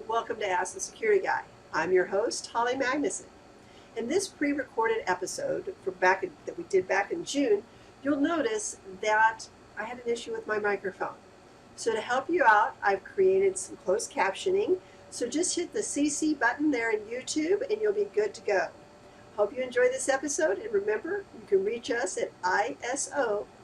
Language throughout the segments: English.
Welcome to Ask the Security Guy. I'm your host, Holly Magnuson. In this pre-recorded episode that we did back in June, you'll notice that I had an issue with my microphone. So to help you out, I've created some closed captioning. So just hit the CC button there in YouTube and you'll be good to go. Hope you enjoy this episode, and remember, you can reach us at iso@apu.edu.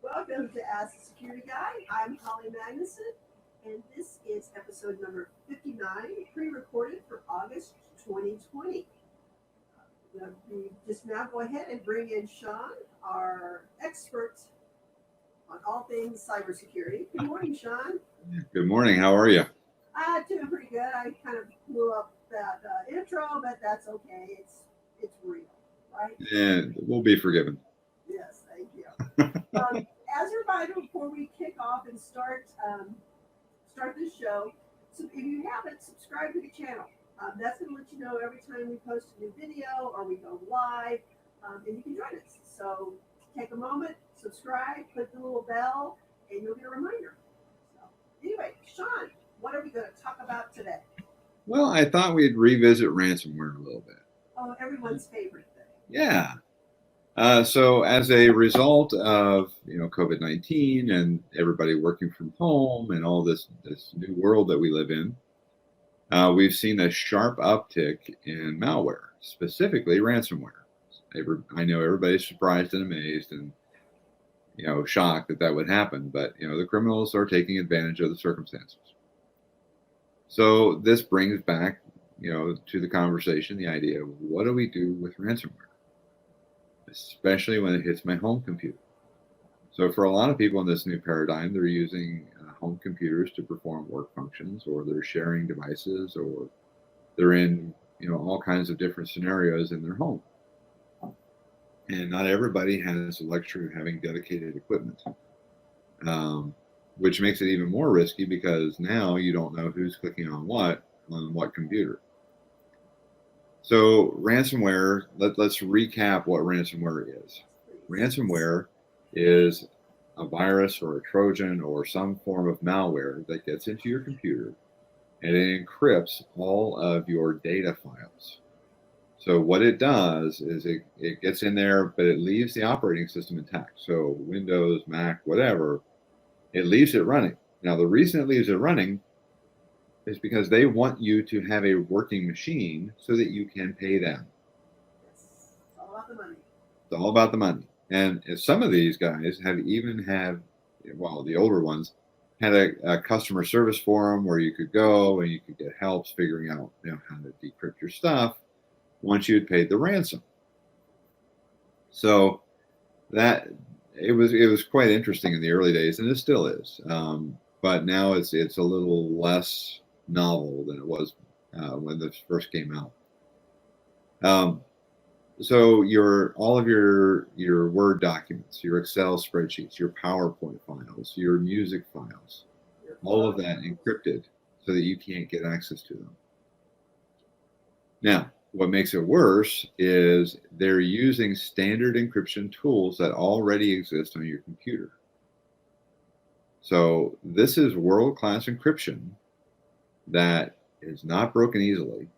Welcome to Ask the Security Guy. I'm Holly Magnuson, and this is episode number 59, pre-recorded for August 2020. We just now go ahead and bring in Sean, our expert on all things cybersecurity. Good morning, Sean. Good morning. How are you? Doing pretty good. I kind of blew up that intro, but that's okay. It's real, right? And we'll be forgiven. Yes, thank you. As a reminder, before we kick off and start this show, so if you haven't, subscribe to the channel. That's going to let you know every time we post a new video or we go live, and you can join us. So take a moment, subscribe, click the little bell, and you'll get a reminder. So anyway, Sean, what are we going to talk about today? Well, I thought we'd revisit ransomware a little bit. Oh, everyone's favorite thing. Yeah. So as a result of COVID-19 and everybody working from home and all this new world that we live in, we've seen a sharp uptick in malware, specifically ransomware. I know everybody's surprised and amazed and shocked that would happen, but the criminals are taking advantage of the circumstances. So this brings back to the conversation the idea of what do we do with ransomware, especially when it hits my home computer. So for a lot of people in this new paradigm, they're using home computers to perform work functions, or they're sharing devices, or they're in all kinds of different scenarios in their home. And not everybody has the luxury of having dedicated equipment, which makes it even more risky because now you don't know who's clicking on what computer. So ransomware, let's recap what ransomware is. Ransomware is a virus or a Trojan or some form of malware that gets into your computer and it encrypts all of your data files. So what it does is it gets in there, but it leaves the operating system intact. So Windows, Mac, whatever, it leaves it running. Now, the reason it leaves it running is because they want you to have a working machine so that you can pay them. It's all about the money. It's all about the money. And some of these guys the older ones had a customer service forum where you could go and you could get help figuring out how to decrypt your stuff once you had paid the ransom. So that it was quite interesting in the early days, and it still is. But now it's a little less novel than it was when this first came out. So all of your Word documents, your Excel spreadsheets, your PowerPoint files, your music files, all of that encrypted so that you can't get access to them. Now, what makes it worse is they're using standard encryption tools that already exist on your computer. So this is world-class encryption that is not broken easily,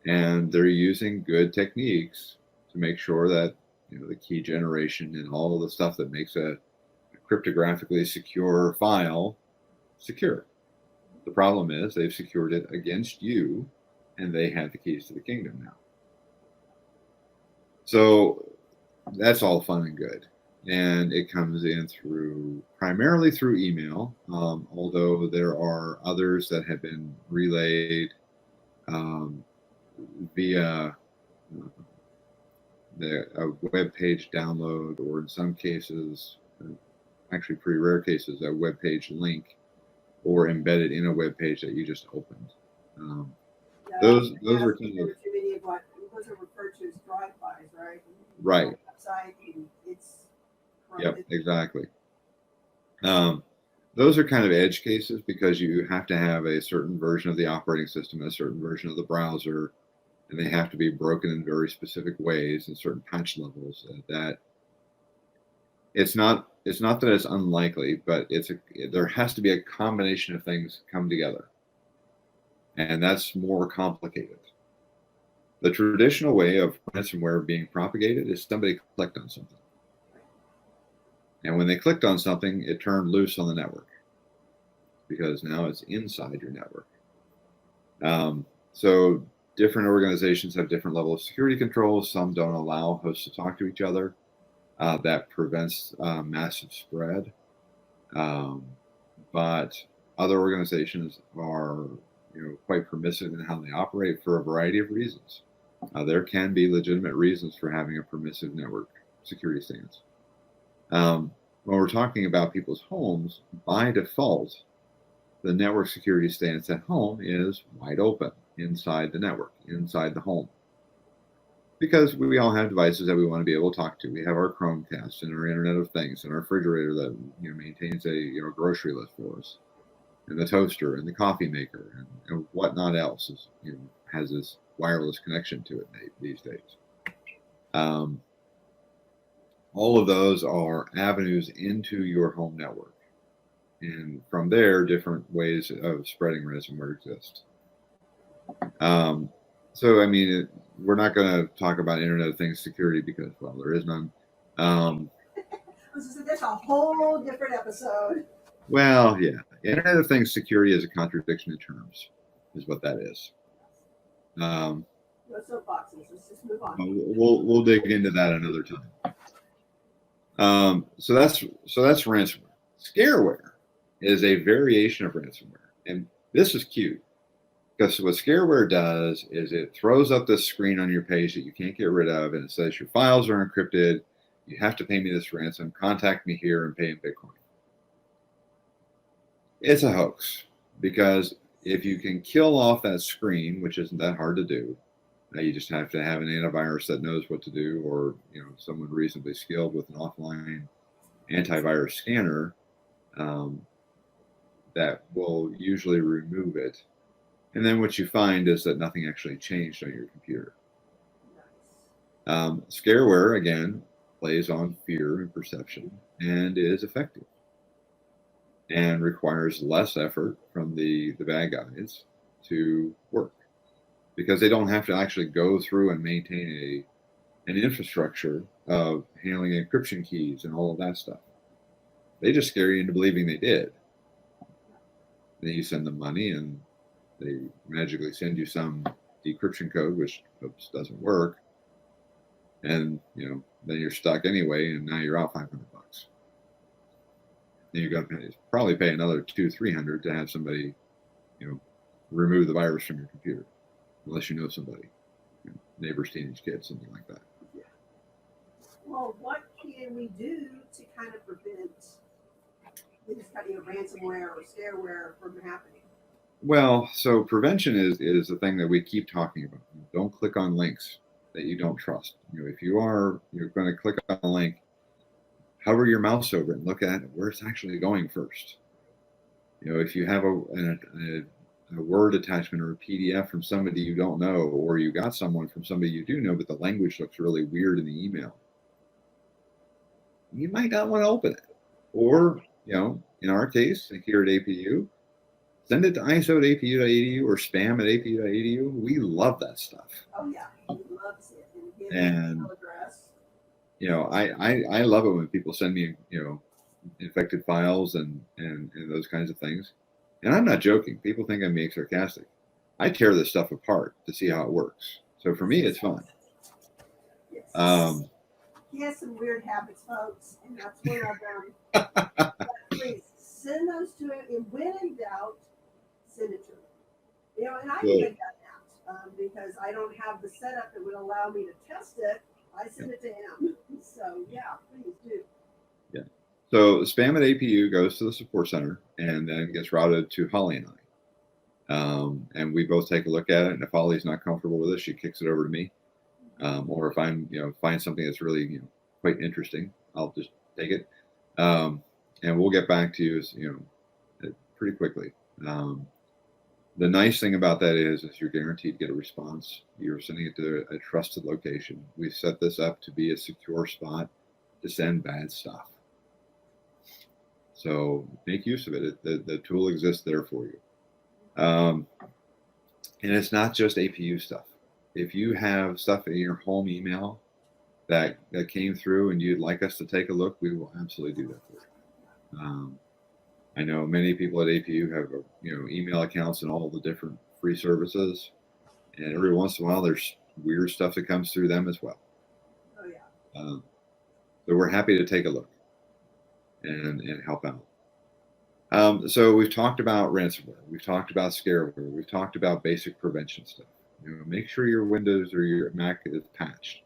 and they're using good techniques to make sure that the key generation and all of the stuff that makes a cryptographically secure file secure. The problem is they've secured it against you, and they have the keys to the kingdom now. So that's all fun and good. And it comes in primarily through email, although there are others that have been relayed via a web page download, or in some cases, actually pretty rare cases, a web page link, or embedded in a web page that you just opened. Those are kind of too many of what those are referred to as drive-bys, right? Right. Website, it's Yep, exactly. Those are kind of edge cases because you have to have a certain version of the operating system, a certain version of the browser, and they have to be broken in very specific ways and certain patch levels. That it's not that it's unlikely, but there has to be a combination of things come together, and that's more complicated. The traditional way of ransomware being propagated is somebody clicked on something. And when they clicked on something, it turned loose on the network because now it's inside your network. So different organizations have different level of security controls. Some don't allow hosts to talk to each other. That prevents massive spread. But other organizations are quite permissive in how they operate for a variety of reasons. There can be legitimate reasons for having a permissive network security stance. When we're talking about people's homes, by default, the network security stance at home is wide open inside the network, inside the home. Because we all have devices that we want to be able to talk to. We have our Chromecast and our Internet of Things and our refrigerator that maintains a grocery list for us, and the toaster and the coffee maker and whatnot else is has this wireless connection to it these days. All of those are avenues into your home network. And from there, different ways of spreading ransomware exist. So, I mean, we're not going to talk about Internet of Things security because, well, there is none. That's a whole different episode. Well, yeah. Internet of Things security is a contradiction in terms, is what that is. No soapboxes. Let's just move on. We'll dig into that another time. So that's ransomware. ScareWare is a variation of ransomware, and this is cute because what ScareWare does is it throws up this screen on your page that you can't get rid of, and it says your files are encrypted. You have to pay me this ransom. Contact me here and pay in Bitcoin. It's a hoax because if you can kill off that screen, which isn't that hard to do, you just have to have an antivirus that knows what to do, or someone reasonably skilled with an offline antivirus scanner that will usually remove it. And then what you find is that nothing actually changed on your computer. ScareWare, again, plays on fear and perception and is effective and requires less effort from the bad guys to work, because they don't have to actually go through and maintain an infrastructure of handling encryption keys and all of that stuff. They just scare you into believing they did. Then you send them money and they magically send you some decryption code, which doesn't work. And, then you're stuck anyway, and now you're out $500. Then you got to probably pay another $200-300 to have somebody, remove the virus from your computer. Unless you know somebody, neighbor's teenage kid, something like that. Yeah. Well, what can we do to kind of prevent this kind of ransomware or ScareWare from happening? Well, so prevention is the thing that we keep talking about. Don't click on links that you don't trust. If you're going to click on a link, hover your mouse over it and look at where it's actually going first. If you have a Word attachment or a PDF from somebody you don't know, or you got someone from somebody you do know, but the language looks really weird in the email, you might not want to open it. Or, in our case, here at APU, send it to iso@apu.edu or spam at apu.edu. We love that stuff. Oh, yeah. We love it. And, email address. I love it when people send me, infected files and those kinds of things. And I'm not joking. People think I'm being sarcastic. I tear this stuff apart to see how it works. So for me, it's fun. Yes. He has some weird habits, folks, and that's one of them. But please send those to him. And when in doubt, send it to him. And I've even done that because I don't have the setup that would allow me to test it. I send it to him. So yeah, please do. Yeah. So spam at APU goes to the support center and then gets routed to Holly and I. And we both take a look at it. And if Holly's not comfortable with it, she kicks it over to me. Or if I'm, find something that's really, quite interesting, I'll just take it. And we'll get back to you, pretty quickly. The nice thing about that is you're guaranteed to get a response. You're sending it to a trusted location. We set this up to be a secure spot to send bad stuff. So make use of it. The tool exists there for you. And it's not just APU stuff. If you have stuff in your home email that came through and you'd like us to take a look, we will absolutely do that for you. I know many people at APU have email accounts and all the different free services, and every once in a while there's weird stuff that comes through them as well. Oh yeah. So we're happy to take a look and help out. So we've talked about ransomware, we've talked about ScareWare, we've talked about basic prevention stuff. Make sure your Windows or your Mac is patched.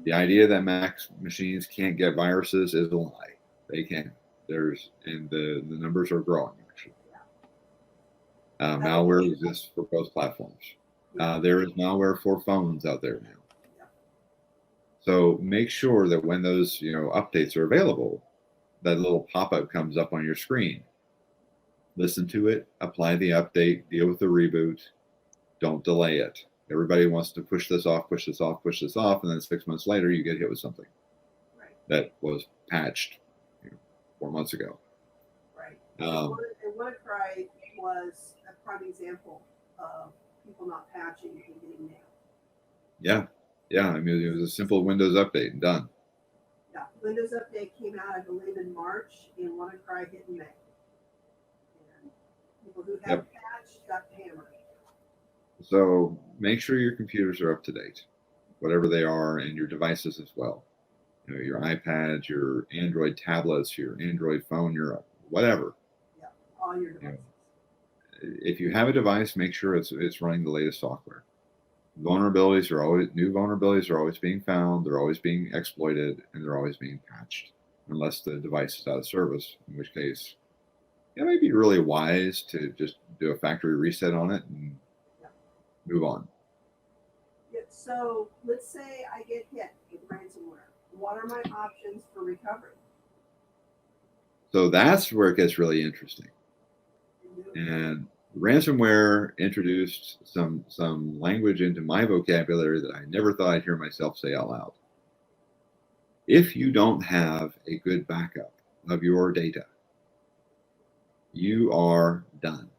The idea that Mac machines can't get viruses is a lie. They can. And the numbers are growing actually. Malware exists for both platforms. There is malware for phones out there now. So make sure that when those updates are available, that little pop-up comes up on your screen. Listen to it, apply the update, deal with the reboot. Don't delay it. Everybody wants to push this off, and then 6 months later you get hit with something that was patched 4 months ago. Right. And WannaCry was a prime example of people not patching and getting nailed. Yeah. I mean, it was a simple Windows update and done. Yeah, Windows Update came out, I believe, in March, and WannaCry hit in May. And people who had patched got hammered. So make sure your computers are up to date, whatever they are, and your devices as well. Your iPads, your Android tablets, your Android phone, your whatever. Yeah, all your devices. If you have a device, make sure it's running the latest software. New vulnerabilities are always being found, they're always being exploited, and they're always being patched, unless the device is out of service, in which case it may be really wise to just do a factory reset on it and move on. Yeah, so let's say I get hit with ransomware. What are my options for recovery? So that's where it gets really interesting. And ransomware introduced some language into my vocabulary that I never thought I'd hear myself say out loud. If you don't have a good backup of your data, you are done.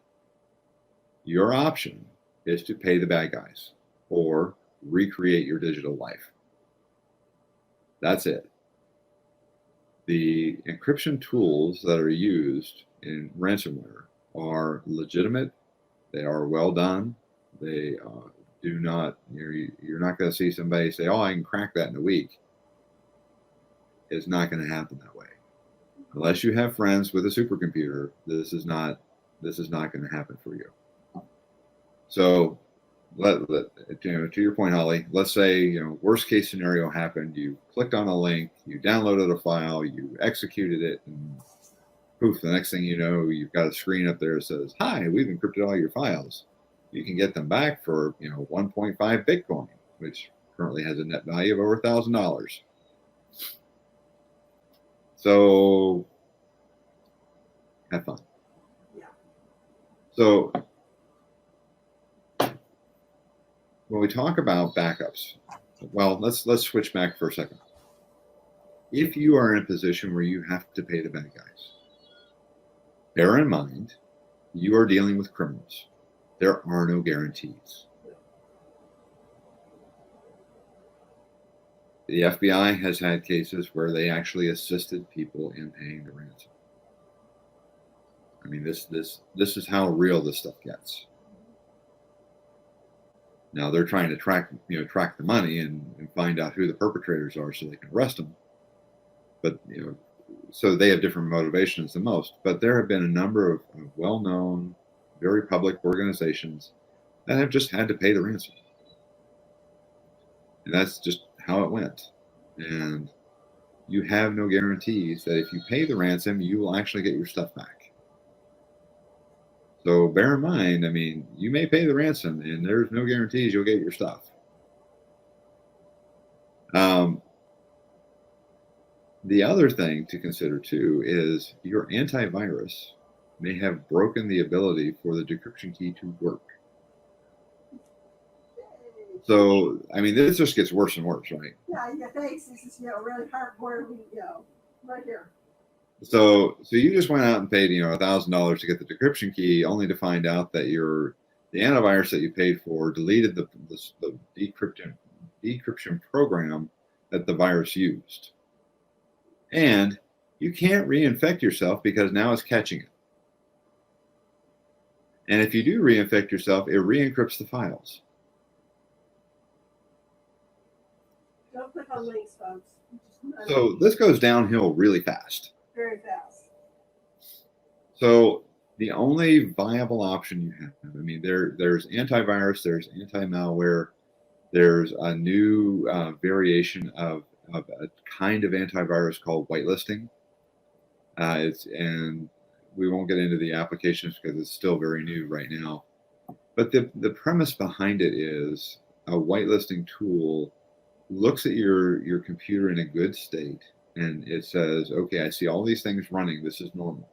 Your option is to pay the bad guys or recreate your digital life. That's it. The encryption tools that are used in ransomware are legitimate. They are well done. They do not, you're not going to see somebody say, oh, I can crack that in a week. It's not going to happen that way. Unless you have friends with a supercomputer, this is not going to happen for you. So to your point, Holly, let's say, worst case scenario happened. You clicked on a link, you downloaded a file, you executed it, and poof, the next thing you know, you've got a screen up there that says, hi, we've encrypted all your files. You can get them back for, 1.5 Bitcoin, which currently has a net value of over $1,000. So have fun. Yeah. So when we talk about backups, well, let's switch back for a second. If you are in a position where you have to pay the bad guys, bear in mind, you are dealing with criminals. There are no guarantees. The FBI has had cases where they actually assisted people in paying the ransom. I mean, this is how real this stuff gets. Now they're trying to track the money and find out who the perpetrators are so they can arrest them. But so they have different motivations than most. But there have been a number of well-known, very public organizations that have just had to pay the ransom, and that's just how it went. And you have no guarantees that if you pay the ransom, you will actually get your stuff back. So bear in mind, I mean, you may pay the ransom and there's no guarantees you'll get your stuff. The other thing to consider too is your antivirus may have broken the ability for the decryption key to work. So, I mean, this just gets worse and worse, right? Yeah, thanks. This is, really heartwarming, right here. So you just went out and paid, $1,000 to get the decryption key, only to find out that the antivirus that you paid for deleted the decryption program that the virus used. And you can't reinfect yourself because now it's catching it. And if you do reinfect yourself, it re-encrypts the files. Don't click on links, folks. So this goes downhill really fast. Very fast. So the only viable option you have, I mean, there's antivirus, there's anti-malware, there's a new variation of a kind of antivirus called whitelisting. And we won't get into the applications because it's still very new right now. But the premise behind it is a whitelisting tool looks at your computer in a good state, and it says, okay, I see all these things running. This is normal.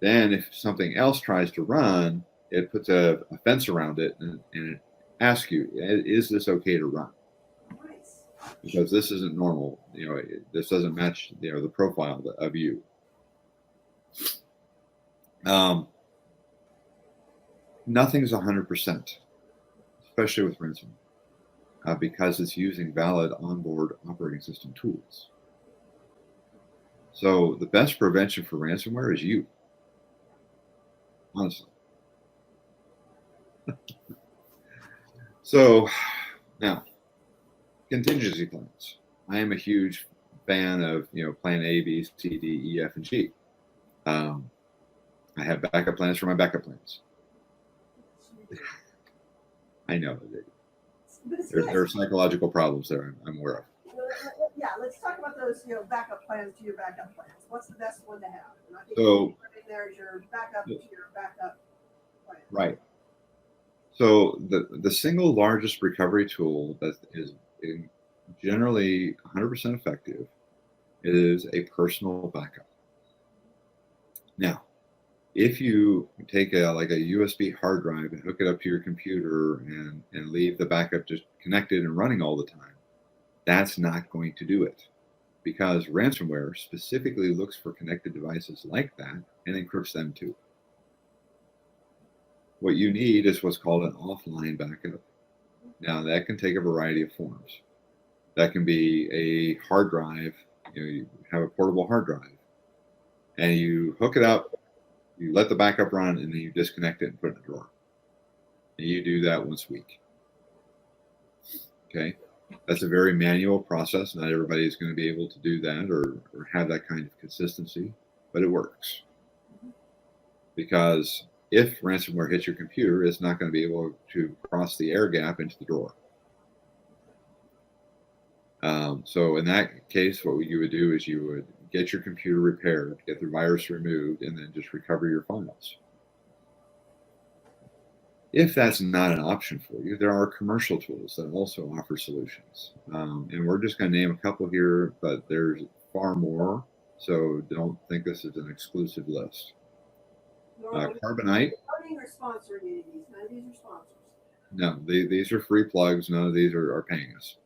Then if something else tries to run, it puts a fence around it and it asks you, is this okay to run? Nice. Because this isn't normal. This doesn't match the profile of you. Nothing's 100%, especially with ransomware, because it's using valid onboard operating system tools. So the best prevention for ransomware is you, honestly. So now, contingency plans. I am a huge fan of plan A, B, C, D, E, F, and G. I have backup plans for my backup plans. I know there are psychological problems there. I'm aware of. Yeah, let's talk about those. Backup plans to your backup plans. What's the best one to have? And I think So there's your backup to your backup plan. Right. So the single largest recovery tool that is generally 100% effective is a personal backup. Now, if you take a USB hard drive and hook it up to your computer and leave the backup just connected and running all the time, that's not going to do it, because ransomware specifically looks for connected devices like that and encrypts them too. What you need is what's called an offline backup. Now, that can take a variety of forms. That can be a hard drive. You have a portable hard drive, and you hook it up, you let the backup run, and then you disconnect it and put it in a drawer. And you do that once a week. Okay? That's a very manual process. Not everybody is going to be able to do that or have that kind of consistency, but it works. Because if ransomware hits your computer, it's not going to be able to cross the air gap into the drawer. So in that case, what you would do is you would get your computer repaired, get the virus removed, and then just recover your files. If that's not an option for you, there are commercial tools that also offer solutions. And we're just going to name a couple here, but there's far more. So don't think this is an exclusive list. Carbonite. Or sponsoring any of these. None of these are sponsors. No, these are free plugs. None of these are paying us.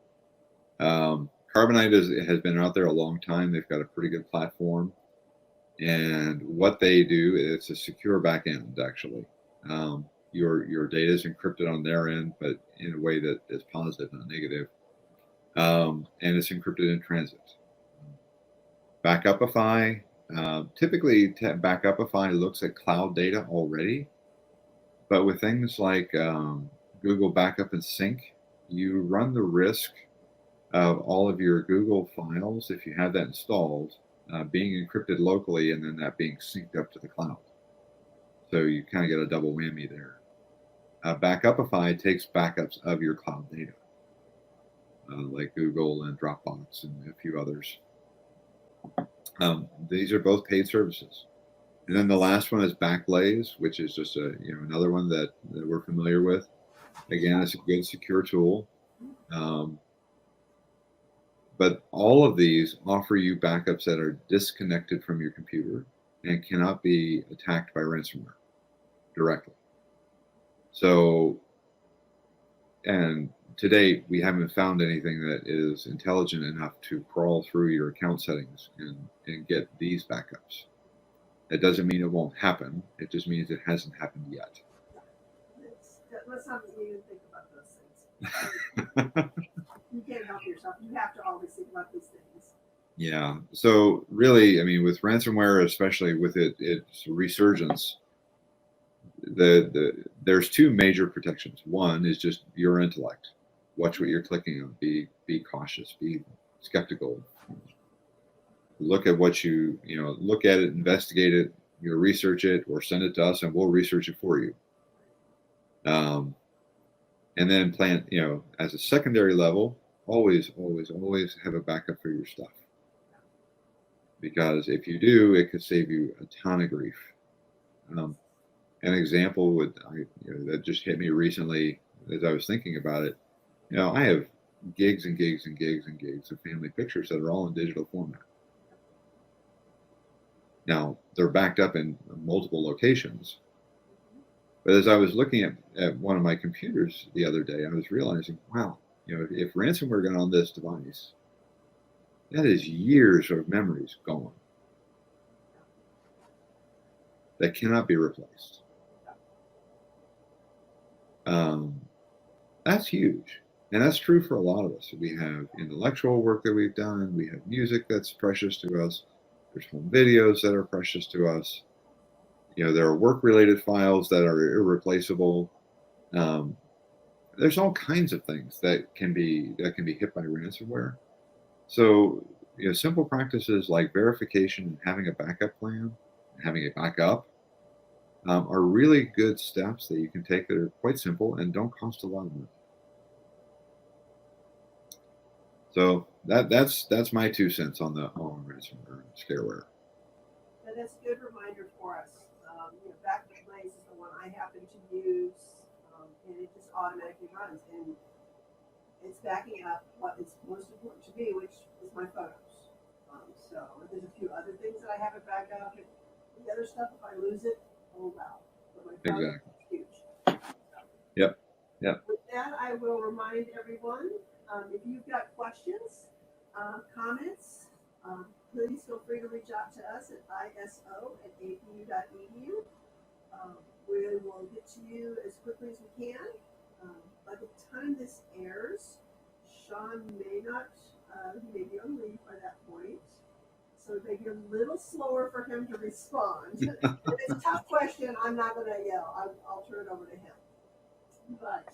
Carbonite has been out there a long time. They've got a pretty good platform. And what they do is a secure back end, actually. Your data is encrypted on their end, but in a way that is positive, not negative. And it's encrypted in transit. Backupify. Typically, Backupify looks at cloud data already. But with things like Google Backup and Sync, you run the risk of all of your Google files, if you have that installed, being encrypted locally and then that being synced up to the cloud. So you kind of get a double whammy there. Backupify takes backups of your cloud data, like Google and Dropbox and a few others. These are both paid services. And then the last one is Backblaze, which is just another one that we're familiar with. Again, it's a good secure tool. But all of these offer you backups that are disconnected from your computer. and cannot be attacked by ransomware directly. So, and to date, we haven't found anything that is intelligent enough to crawl through your account settings and get these backups. That doesn't mean it won't happen. It just means it hasn't happened yet. Let's not even think about those things. You can't help yourself. You have to always think about these things. Yeah. So really, I mean, with ransomware, especially with its resurgence, there's two major protections. One is just your intellect. Watch what you're clicking on. Be cautious. Be skeptical. Look at what look at it, investigate it, research it, or send it to us, and we'll research it for you. And then plan, as a secondary level, always have a backup for your stuff. Because if you do, it could save you a ton of grief. An example that just hit me recently as I was thinking about it. I have gigs and gigs and gigs and gigs of family pictures that are all in digital format. Now, they're backed up in multiple locations. But as I was looking at one of my computers the other day, I was realizing, wow, if ransomware got on this device, that is years of memories gone. That cannot be replaced. That's huge. And that's true for a lot of us. We have intellectual work that we've done. We have music that's precious to us. There's home videos that are precious to us. There are work-related files that are irreplaceable. There's all kinds of things that can be hit by ransomware. So, simple practices like verification and having a backup plan, having a backup, are really good steps that you can take that are quite simple and don't cost a lot of money. So that's my 2 cents on ransomware and ScareWare. And that's a good reminder for us. Backup Blaze is the one I happen to use, and it just automatically runs, and it's backing up what is most important to me, which is my photos. So there's a few other things that I have it back up. The other stuff, if I lose it, oh wow. But my photos, Exactly. Huge. Yep. With that, I will remind everyone, if you've got questions, comments, please feel free to reach out to us at iso@apu.edu. We will get to you as quickly as we can. By the time this airs, Sean may not, he may be on leave by that point. So it may be a little slower for him to respond. If it's a tough question, I'm not going to yell. I'll turn it over to him. But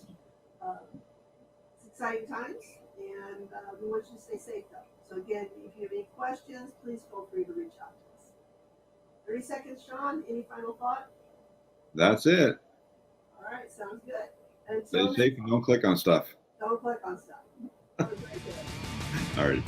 it's exciting times, and we want you to stay safe, though. So again, if you have any questions, please feel free to reach out to us. 30 seconds, Sean. Any final thought? That's it. All right, sounds good. Stay safe and don't click on stuff. Don't click on stuff. Have a great day. All right.